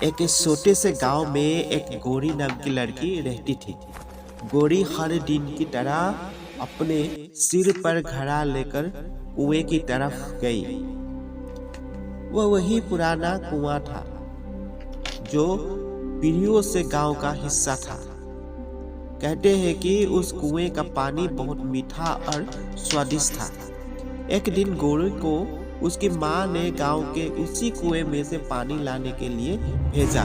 एक छोटे से गांव में एक गोरी नाम की लड़की रहती थी। गोरी हर दिन की तरह अपने सिर पर घड़ा लेकर कुएं की तरफ गई। वह वही पुराना कुआं था जो पीढ़ियों से गांव का हिस्सा था। कहते हैं कि उस कुएं का पानी बहुत मीठा और स्वादिष्ट था। एक दिन गोरी को उसकी माँ ने गांव के उसी कुएं में से पानी लाने के लिए भेजा।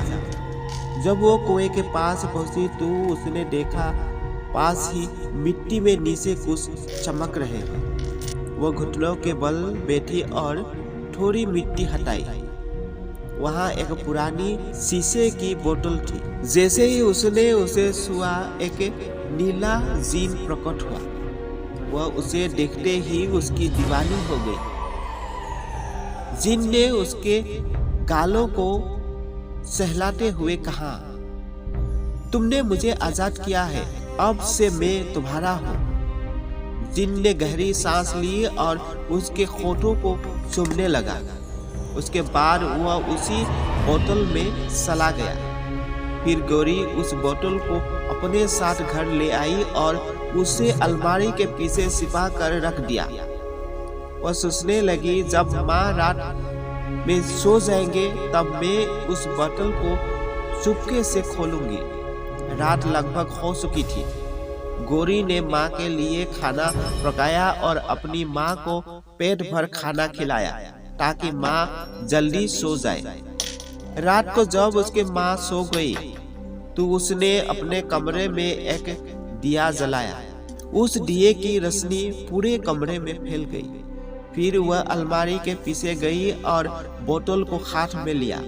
जब वो कुएं के पास पहुंची तो उसने देखा पास ही मिट्टी में नीचे कुछ चमक रहे हैं। वो घुटनों के बल बैठी और थोड़ी मिट्टी हटाई। वहाँ एक पुरानी शीशे की बोतल थी। जैसे ही उसने उसे छुआ एक नीला जीन प्रकट हुआ। वह उसे देखते ही उसकी दीवानी हो गई। जिन ने उसके गालों को सहलाते हुए कहा, तुमने मुझे आजाद किया है, अब से मैं तुम्हारा हूँ। जिन ने गहरी सांस ली और उसके होठों को चूमने लगा। उसके बाद वह उसी बोतल में चला गया। फिर गोरी उस बोतल को अपने साथ घर ले आई और उसे अलमारी के पीछे छिपा कर रख दिया। वह सोचने लगी, जब माँ रात में सो जाएंगे तब मैं उस बोतल को चुपके से खोलूंगी। रात लगभग हो चुकी थी। गोरी ने माँ के लिए खाना पकाया और अपनी माँ को पेट भर खाना खिलाया ताकि माँ जल्दी सो जाए। रात को जब उसकी माँ सो गई तो उसने अपने कमरे में एक दिया जलाया। उस दिए की रोशनी पूरे कमरे में फैल गई। फिर वह अलमारी के पीछे गई और बोतल को हाथ में लिया।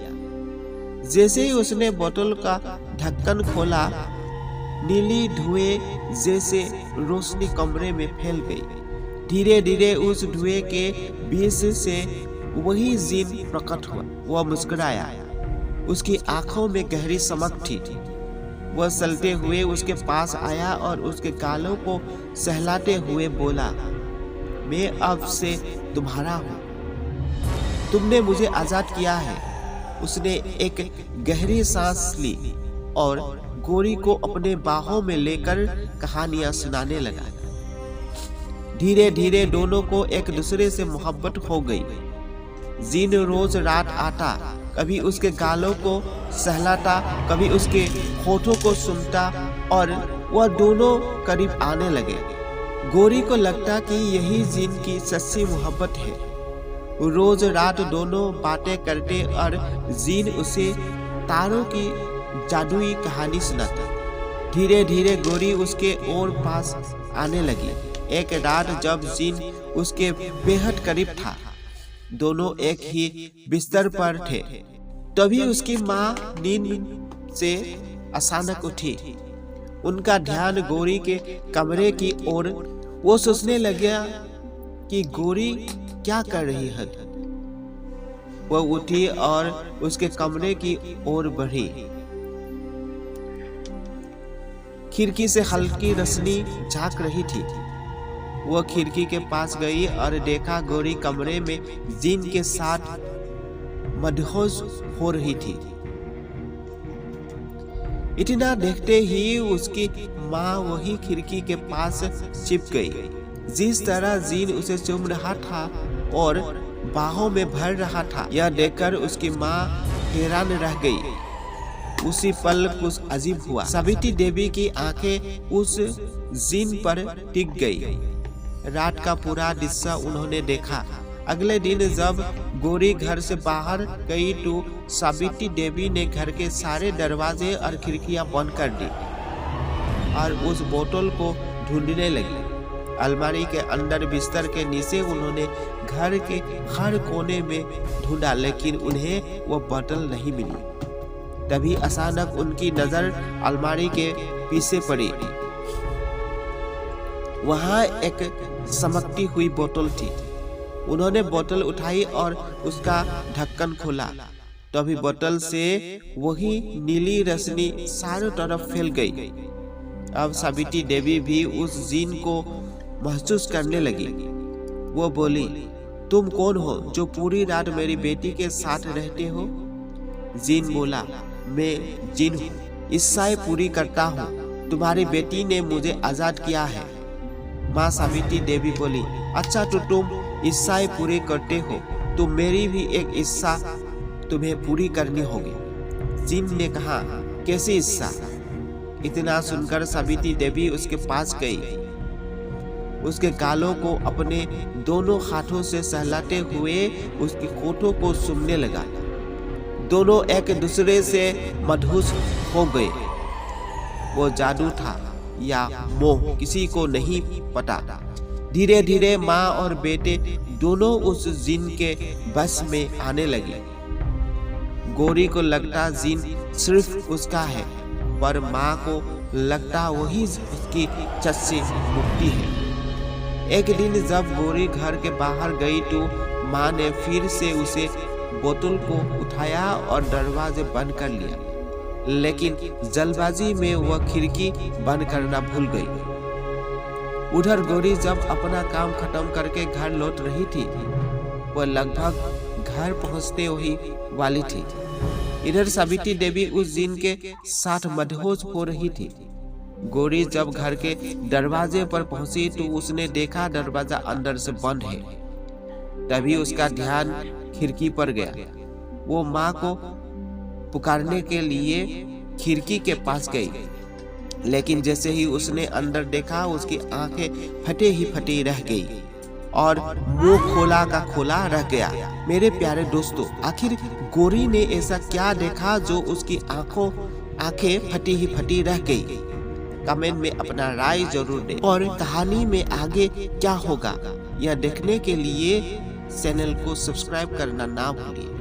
जैसे ही उसने बोतल का ढक्कन खोला, नीली धुएं जैसे रोशनी कमरे में फैल गई। धीरे धीरे उस धुएं के बीच से वही जिन प्रकट हुआ। वह मुस्कुराया। उसकी आंखों में गहरी चमक थी। वह चलते हुए उसके पास आया और उसके गालों को सहलाते हुए बोला, मैं अब से तुम्हारा हूँ। तुमने मुझे आजाद किया है। उसने एक गहरी सांस ली और गोरी को अपने बाहों में लेकर कहानियां सुनाने लगा। धीरे धीरे दोनों को एक दूसरे से मोहब्बत हो गई। जिन रोज रात आता, कभी उसके गालों को सहलाता, कभी उसके होठों को चूमता और वह दोनों करीब आने लगे। गोरी को लगता कि यही जिन की सच्ची मोहब्बत है। रोज रात दोनों बातें करते और जिन उसे तारों की जादुई कहानी सुनाता। धीरे धीरे गोरी उसके और पास आने लगी। एक रात जब जिन उसके बेहद करीब था, दोनों एक ही बिस्तर पर थे, तभी उसकी माँ नींद से अचानक उठी। उनका ध्यान गोरी के कमरे की ओर। वो सोचने लगा कि गोरी क्या कर रही है। वह उठी और उसके कमरे की ओर बढ़ी। खिड़की से हल्की रोशनी झांक रही थी। वह खिड़की के पास गई और देखा गोरी कमरे में जिन के साथ मदहोश हो रही थी। इतना देखते ही उसकी माँ वही खिड़की के पास छिप गई। जिस तरह जिन उसे चूम रहा था और बाहों में भर रहा था, यह देखकर उसकी माँ हैरान रह गई। उसी पल कुछ अजीब हुआ। सावित्री देवी की आंखें उस जिन पर टिक गई। रात का पूरा दृश्य उन्होंने देखा। अगले दिन जब गोरी घर से बाहर गई तो सावित्री देवी ने घर के सारे दरवाजे और खिड़कियां बंद कर दी और उस बोतल को ढूंढने लगी। अलमारी के अंदर, बिस्तर के नीचे उन्होंने घर के हर कोने में ढूंढा, लेकिन उन्हें वो बोतल नहीं मिली। तभी अचानक उनकी नजर अलमारी के पीछे पड़ी। वहां एक चमकती हुई बोतल थी। उन्होंने बोतल उठाई और उसका ढक्कन खोला। तभी बोतल से वही नीली रोशनी चारों तरफ फैल गई। अब सावित्री देवी भी उस जिन को महसूस करने लगी। वो बोली, तुम कौन हो जो पूरी रात मेरी बेटी के साथ रहते हो? जिन बोला, मैं जिन हूँ, इच्छाएं पूरी करता हूँ। तुम्हारी बेटी ने मुझे आजाद किया है। माँ सावित्री देवी बोली, अच्छा तो तुम इच्छाएं पूरी करते हो तो मेरी भी एक इच्छा तुम्हें पूरी करनी होगी। जिन ने कहा, कैसी इच्छा? इतना सुनकर सावित्री देवी उसके पास गई, उसके गालों को अपने दोनों हाथों से सहलाते हुए उसके होठों को सूंघने लगा। दोनों एक दूसरे से मदहोश हो गए। वो जादू था या मोह, किसी को नहीं पता। धीरे धीरे माँ और बेटे दोनों उस जिन के बस में आने लगे। गौरी को लगता जिन सिर्फ उसका है, पर माँ को लगता वही उसकी चच से मुक्ति है। एक दिन जब गौरी घर के बाहर गई तो माँ ने फिर से उसे बोतल को उठाया और दरवाजे बंद कर लिया, लेकिन जल्दबाजी में वह खिड़की बंद करना भूल गई। उधर गौरी जब अपना काम खत्म करके घर लौट रही थी, वह लगभग घर पहुंचते ही वाली थी। इधर सावित्री देवी उस जिन के साथ मदहोश हो रही थी। गौरी जब घर के दरवाजे पर पहुंची तो उसने देखा दरवाजा अंदर से बंद है। तभी उसका ध्यान खिड़की पर गया। वो माँ को पुकारने के लिए खिड़की के पास गई, लेकिन जैसे ही उसने अंदर देखा उसकी आंखें फटे ही फटी रह गई और मुंह खोला का खोला रह गया। मेरे प्यारे दोस्तों, आखिर गौरी ने ऐसा क्या देखा जो उसकी आंखें फटी ही फटी रह गई? कमेंट में अपना राय जरूर दें और कहानी में आगे क्या होगा यह देखने के लिए चैनल को सब्सक्राइब करना ना भूलिए।